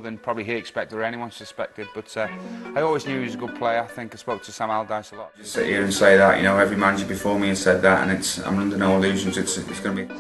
than probably he expected or anyone suspected. But I always knew he was a good player. I think I spoke to Sam Allardyce a lot. Just sit here and say that, you know, every manager before me has said that, and I'm under no illusions. It's going to be.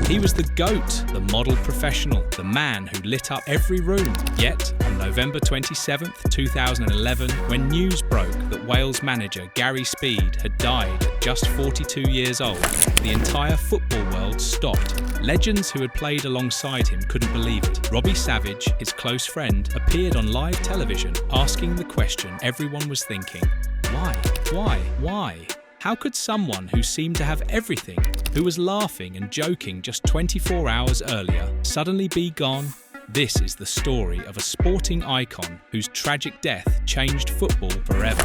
He was the GOAT, the model professional, the man who lit up every room. Yet, on November 27th, 2011, when news broke that Wales manager Gary Speed had died at just 42 years old, the entire football world stopped. Legends who had played alongside him couldn't believe it. Robbie Savage, his close friend, appeared on live television asking the question everyone was thinking: why? Why? Why? How could someone who seemed to have everything, who was laughing and joking just 24 hours earlier, suddenly be gone? This is the story of a sporting icon whose tragic death changed football forever.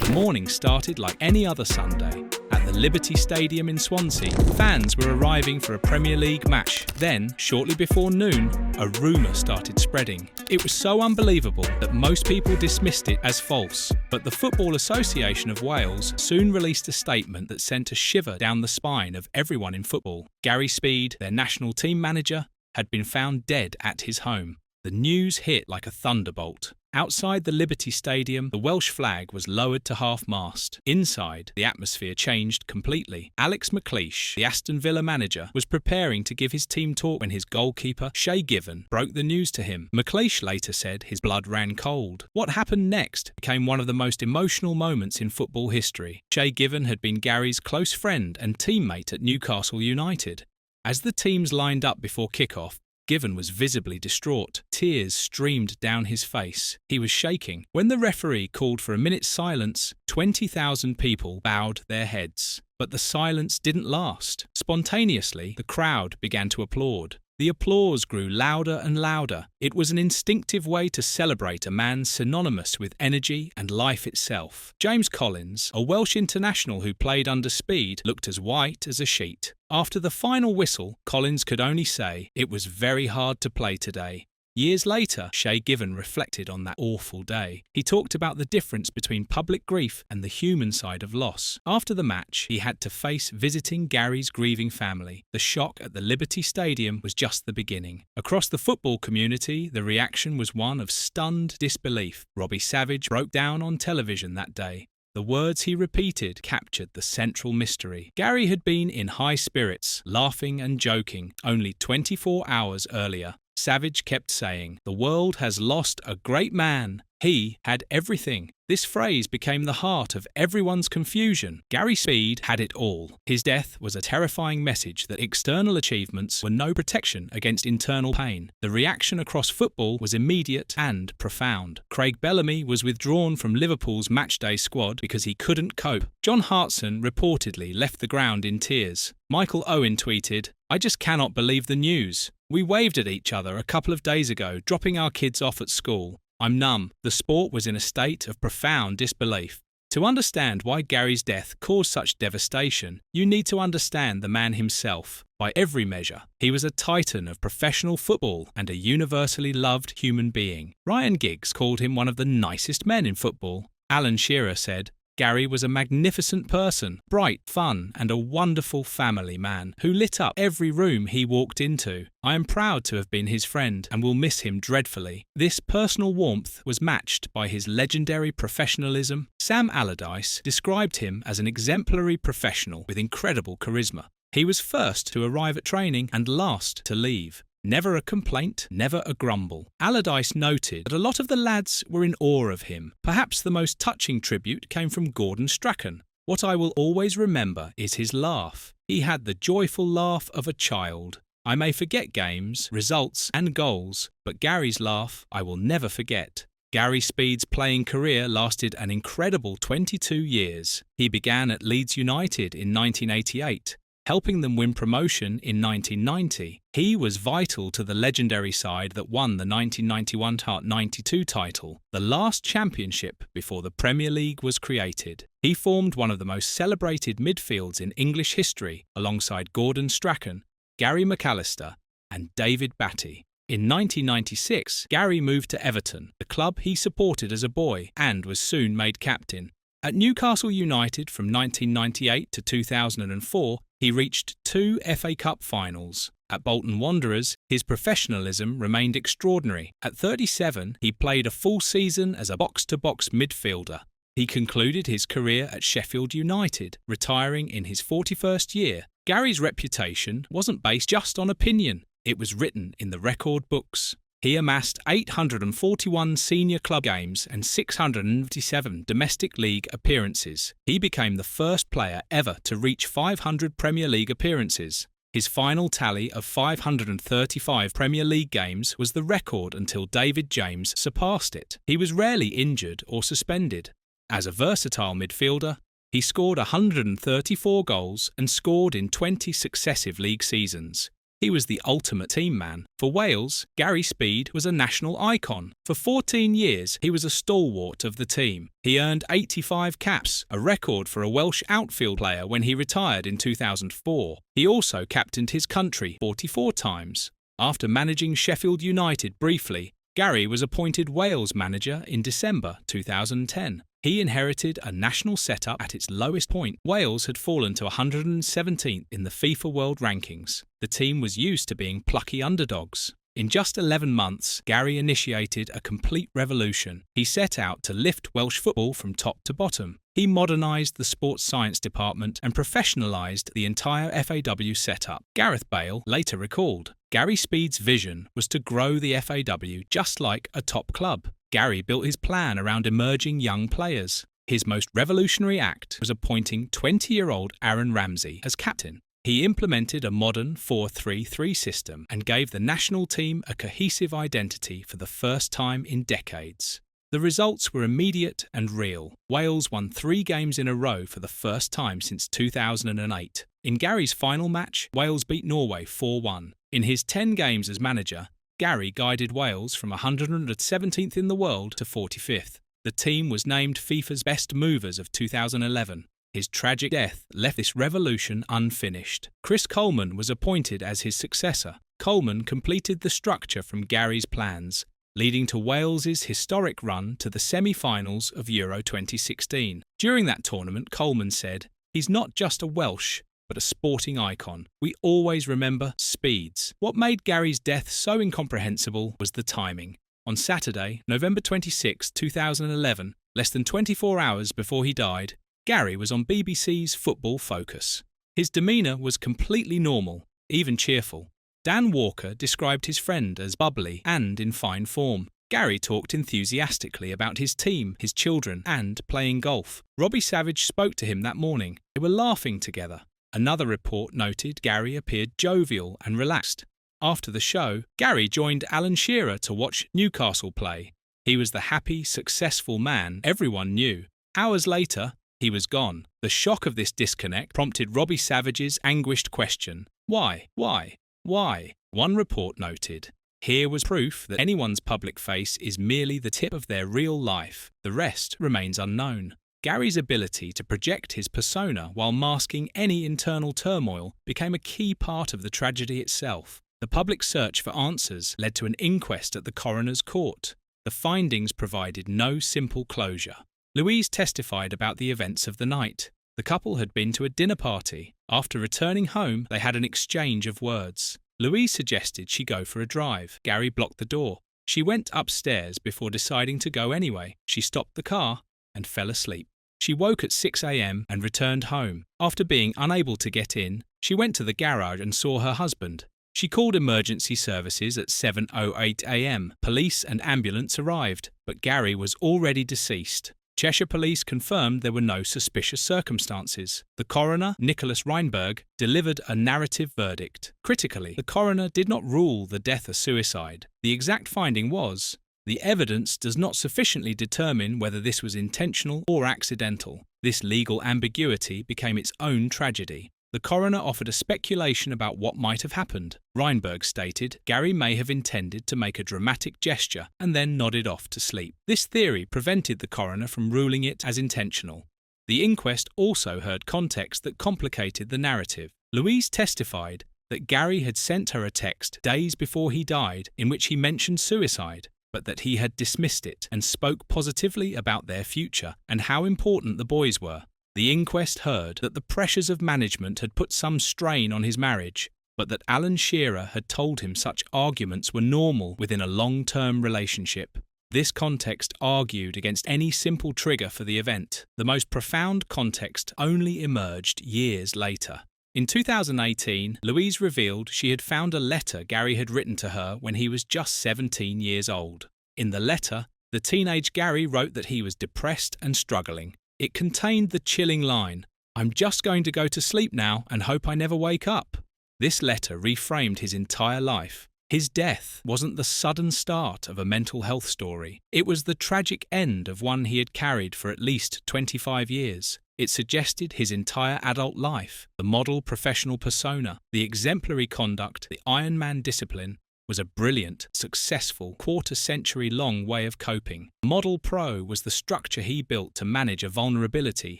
The morning started like any other Sunday. At the Liberty Stadium in Swansea, fans were arriving for a Premier League match. Then, shortly before noon, a rumour started spreading. It was so unbelievable that most people dismissed it as false. But the Football Association of Wales soon released a statement that sent a shiver down the spine of everyone in football. Gary Speed, their national team manager, had been found dead at his home. The news hit like a thunderbolt. Outside the Liberty Stadium, the Welsh flag was lowered to half-mast. Inside, the atmosphere changed completely. Alex McLeish, the Aston Villa manager, was preparing to give his team talk when his goalkeeper, Shay Given, broke the news to him. McLeish later said his blood ran cold. What happened next became one of the most emotional moments in football history. Shay Given had been Gary's close friend and teammate at Newcastle United. As the teams lined up before kick-off, Given was visibly distraught. Tears streamed down his face. He was shaking. When the referee called for a minute's silence, 20,000 people bowed their heads. But the silence didn't last. Spontaneously, the crowd began to applaud. The applause grew louder and louder. It was an instinctive way to celebrate a man synonymous with energy and life itself. James Collins, a Welsh international who played under Speed, looked as white as a sheet. After the final whistle, Collins could only say, "It was very hard to play today." Years later, Shay Given reflected on that awful day. He talked about the difference between public grief and the human side of loss. After the match, he had to face visiting Gary's grieving family. The shock at the Liberty Stadium was just the beginning. Across the football community, the reaction was one of stunned disbelief. Robbie Savage broke down on television that day. The words he repeated captured the central mystery. Gary had been in high spirits, laughing and joking, only 24 hours earlier. Savage kept saying, "The world has lost a great man. He had everything." This phrase became the heart of everyone's confusion. Gary Speed had it all. His death was a terrifying message that external achievements were no protection against internal pain. The reaction across football was immediate and profound. Craig Bellamy was withdrawn from Liverpool's matchday squad because he couldn't cope. John Hartson reportedly left the ground in tears. Michael Owen tweeted, "I just cannot believe the news. We waved at each other a couple of days ago, dropping our kids off at school. I'm numb." The sport was in a state of profound disbelief. To understand why Gary's death caused such devastation, you need to understand the man himself. By every measure, he was a titan of professional football and a universally loved human being. Ryan Giggs called him one of the nicest men in football. Alan Shearer said, "Gary was a magnificent person, bright, fun, and a wonderful family man who lit up every room he walked into. I am proud to have been his friend and will miss him dreadfully." This personal warmth was matched by his legendary professionalism. Sam Allardyce described him as an exemplary professional with incredible charisma. He was first to arrive at training and last to leave. Never a complaint, never a grumble. Allardyce noted that a lot of the lads were in awe of him. Perhaps the most touching tribute came from Gordon Strachan. "What I will always remember is his laugh. He had the joyful laugh of a child. I may forget games, results and goals, but Gary's laugh I will never forget." Gary Speed's playing career lasted an incredible 22 years. He began at Leeds United in 1988. Helping them win promotion in 1990. He was vital to the legendary side that won the 1991-92 title, the last championship before the Premier League was created. He formed one of the most celebrated midfields in English history alongside Gordon Strachan, Gary McAllister and David Batty. In 1996, Gary moved to Everton, the club he supported as a boy, and was soon made captain. At Newcastle United from 1998 to 2004, he reached 2 FA Cup finals. At Bolton Wanderers, his professionalism remained extraordinary. At 37, he played a full season as a box-to-box midfielder. He concluded his career at Sheffield United, retiring in his 41st year. Gary's reputation wasn't based just on opinion, it was written in the record books. He amassed 841 senior club games and 657 domestic league appearances. He became the first player ever to reach 500 Premier League appearances. His final tally of 535 Premier League games was the record until David James surpassed it. He was rarely injured or suspended. As a versatile midfielder, he scored 134 goals and scored in 20 successive league seasons. He was the ultimate team man. For Wales, Gary Speed was a national icon. For 14 years, he was a stalwart of the team. He earned 85 caps, a record for a Welsh outfield player when he retired in 2004. He also captained his country 44 times. After managing Sheffield United briefly, Gary was appointed Wales manager in December 2010. He inherited a national setup at its lowest point. Wales had fallen to 117th in the FIFA World Rankings. The team was used to being plucky underdogs. In just 11 months, Gary initiated a complete revolution. He set out to lift Welsh football from top to bottom. He modernised the sports science department and professionalised the entire FAW setup. Gareth Bale later recalled, Gary Speed's vision was to grow the FAW just like a top club. Gary built his plan around emerging young players. His most revolutionary act was appointing 20-year-old Aaron Ramsey as captain. He implemented a modern 4-3-3 system and gave the national team a cohesive identity for the first time in decades. The results were immediate and real. Wales won 3 games in a row for the first time since 2008. In Gary's final match, Wales beat Norway 4-1. In his 10 games as manager, Gary guided Wales from 117th in the world to 45th. The team was named FIFA's Best Movers of 2011. His tragic death left this revolution unfinished. Chris Coleman was appointed as his successor. Coleman completed the structure from Gary's plans, leading to Wales's historic run to the semi-finals of Euro 2016. During that tournament, Coleman said, "He's not just a Welsh, but a sporting icon. We always remember Speeds." What made Gary's death so incomprehensible was the timing. On Saturday, November 26, 2011, less than 24 hours before he died, Gary was on BBC's Football Focus. His demeanour was completely normal, even cheerful. Dan Walker described his friend as bubbly and in fine form. Gary talked enthusiastically about his team, his children, and playing golf. Robbie Savage spoke to him that morning. They were laughing together. Another report noted Gary appeared jovial and relaxed. After the show, Gary joined Alan Shearer to watch Newcastle play. He was the happy, successful man everyone knew. Hours later, he was gone. The shock of this disconnect prompted Robbie Savage's anguished question, "Why? Why? Why?" One report noted, "Here was proof that anyone's public face is merely the tip of their real life. The rest remains unknown." Gary's ability to project his persona while masking any internal turmoil became a key part of the tragedy itself. The public search for answers led to an inquest at the coroner's court. The findings provided no simple closure. Louise testified about the events of the night. The couple had been to a dinner party. After returning home, they had an exchange of words. Louise suggested she go for a drive. Gary blocked the door. She went upstairs before deciding to go anyway. She stopped the car and fell asleep. She woke at 6 a.m. and returned home. After being unable to get in, she went to the garage and saw her husband. She called emergency services at 7:08 a.m. Police and ambulance arrived, but Gary was already deceased. Cheshire Police confirmed there were no suspicious circumstances. The coroner, Nicholas Reinberg, delivered a narrative verdict. Critically, the coroner did not rule the death a suicide. The exact finding was, the evidence does not sufficiently determine whether this was intentional or accidental. This legal ambiguity became its own tragedy. The coroner offered a speculation about what might have happened. Reinberg stated Gary may have intended to make a dramatic gesture and then nodded off to sleep. This theory prevented the coroner from ruling it as intentional. The inquest also heard context that complicated the narrative. Louise testified that Gary had sent her a text days before he died in which he mentioned suicide. but that he had dismissed it and spoke positively about their future and how important the boys were. The inquest heard that the pressures of management had put some strain on his marriage, but that Alan Shearer had told him such arguments were normal within a long-term relationship. This context argued against any simple trigger for the event. The most profound context only emerged years later. In 2018, Louise revealed she had found a letter Gary had written to her when he was just 17 years old. In the letter, the teenage Gary wrote that he was depressed and struggling. It contained the chilling line, "I'm just going to go to sleep now and hope I never wake up." This letter reframed his entire life. His death wasn't the sudden start of a mental health story. It was the tragic end of one he had carried for at least 25 years. It suggested his entire adult life, the model professional persona, the exemplary conduct, the Iron Man discipline, was a brilliant, successful, quarter-century-long way of coping. Model Pro was the structure he built to manage a vulnerability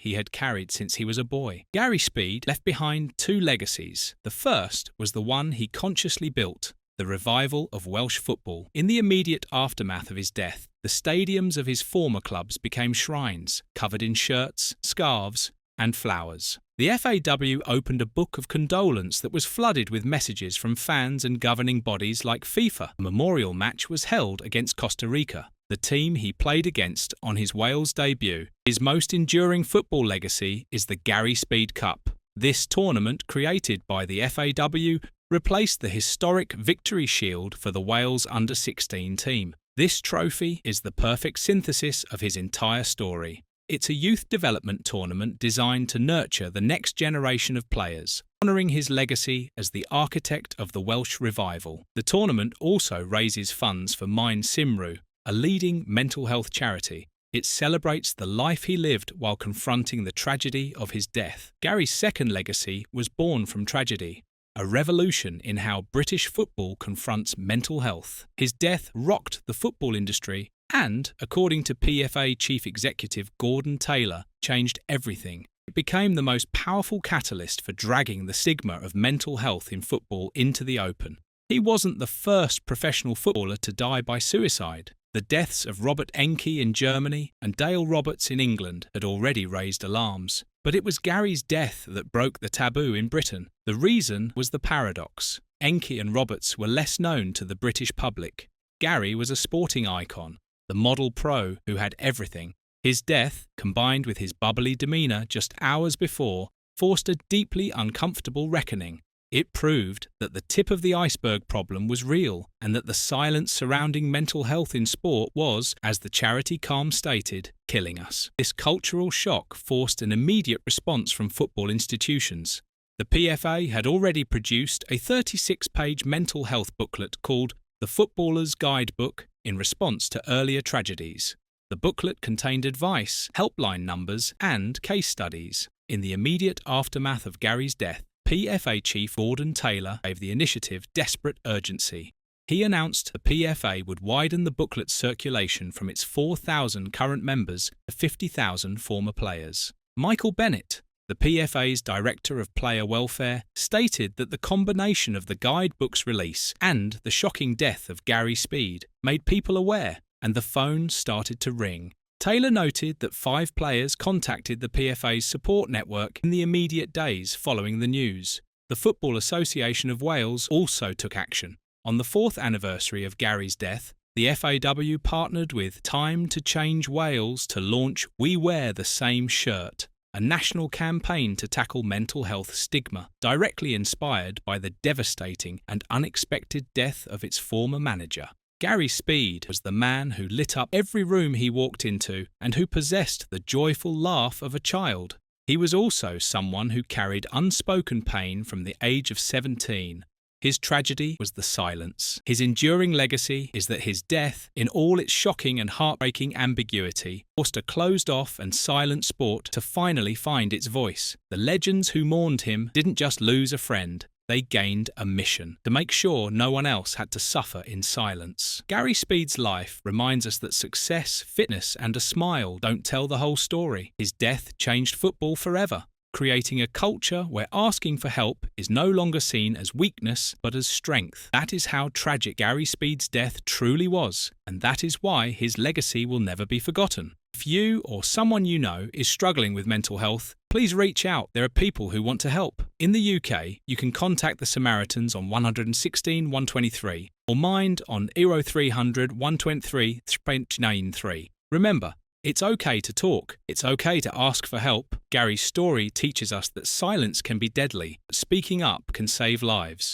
he had carried since he was a boy. Gary Speed left behind two legacies. The first was the one he consciously built, the revival of Welsh football. In the immediate aftermath of his death, the stadiums of his former clubs became shrines, covered in shirts, scarves, and flowers. The FAW opened a book of condolence that was flooded with messages from fans and governing bodies like FIFA. A memorial match was held against Costa Rica, the team he played against on his Wales debut. His most enduring football legacy is the Gary Speed Cup. This tournament, created by the FAW, replaced the historic Victory Shield for the Wales under-16 team. This trophy is the perfect synthesis of his entire story. It's a youth development tournament designed to nurture the next generation of players, honouring his legacy as the architect of the Welsh revival. The tournament also raises funds for Mind Cymru, a leading mental health charity. It celebrates the life he lived while confronting the tragedy of his death. Gary's second legacy was born from tragedy, a revolution in how British football confronts mental health. His death rocked the football industry and, according to PFA Chief Executive Gordon Taylor, changed everything. It became the most powerful catalyst for dragging the stigma of mental health in football into the open. He wasn't the first professional footballer to die by suicide. The deaths of Robert Enke in Germany and Dale Roberts in England had already raised alarms. But it was Gary's death that broke the taboo in Britain. The reason was the paradox. Enke and Roberts were less known to the British public. Gary was a sporting icon, the model pro who had everything. His death, combined with his bubbly demeanour just hours before, forced a deeply uncomfortable reckoning. It proved that the tip of the iceberg problem was real and that the silence surrounding mental health in sport was, as the charity Calm stated, killing us. This cultural shock forced an immediate response from football institutions. The PFA had already produced a 36-page mental health booklet called The Footballer's Guidebook in response to earlier tragedies. The booklet contained advice, helpline numbers, and case studies. In the immediate aftermath of Gary's death, PFA Chief Gordon Taylor gave the initiative desperate urgency. He announced the PFA would widen the booklet's circulation from its 4,000 current members to 50,000 former players. Michael Bennett, the PFA's Director of Player Welfare, stated that the combination of the guidebook's release and the shocking death of Gary Speed made people aware, and the phone started to ring. Taylor noted that 5 players contacted the PFA's support network in the immediate days following the news. The Football Association of Wales also took action. On the 4th anniversary of Gary's death, the FAW partnered with Time to Change Wales to launch We Wear the Same Shirt, a national campaign to tackle mental health stigma, directly inspired by the devastating and unexpected death of its former manager. Gary Speed was the man who lit up every room he walked into and who possessed the joyful laugh of a child. He was also someone who carried unspoken pain from the age of 17. His tragedy was the silence. His enduring legacy is that his death, in all its shocking and heartbreaking ambiguity, forced a closed-off and silent sport to finally find its voice. The legends who mourned him didn't just lose a friend. They gained a mission to make sure no one else had to suffer in silence. Gary Speed's life reminds us that success, fitness, and a smile don't tell the whole story. His death changed football forever. creating a culture where asking for help is no longer seen as weakness but as strength. That is how tragic Gary Speed's death truly was, and that is why his legacy will never be forgotten. If you or someone you know is struggling with mental health, please reach out. There are people who want to help. In the UK, you can contact the Samaritans on 116 123 or Mind on 0300 123 393. Remember, it's okay to talk. It's okay to ask for help. Gary's story teaches us that silence can be deadly, but speaking up can save lives.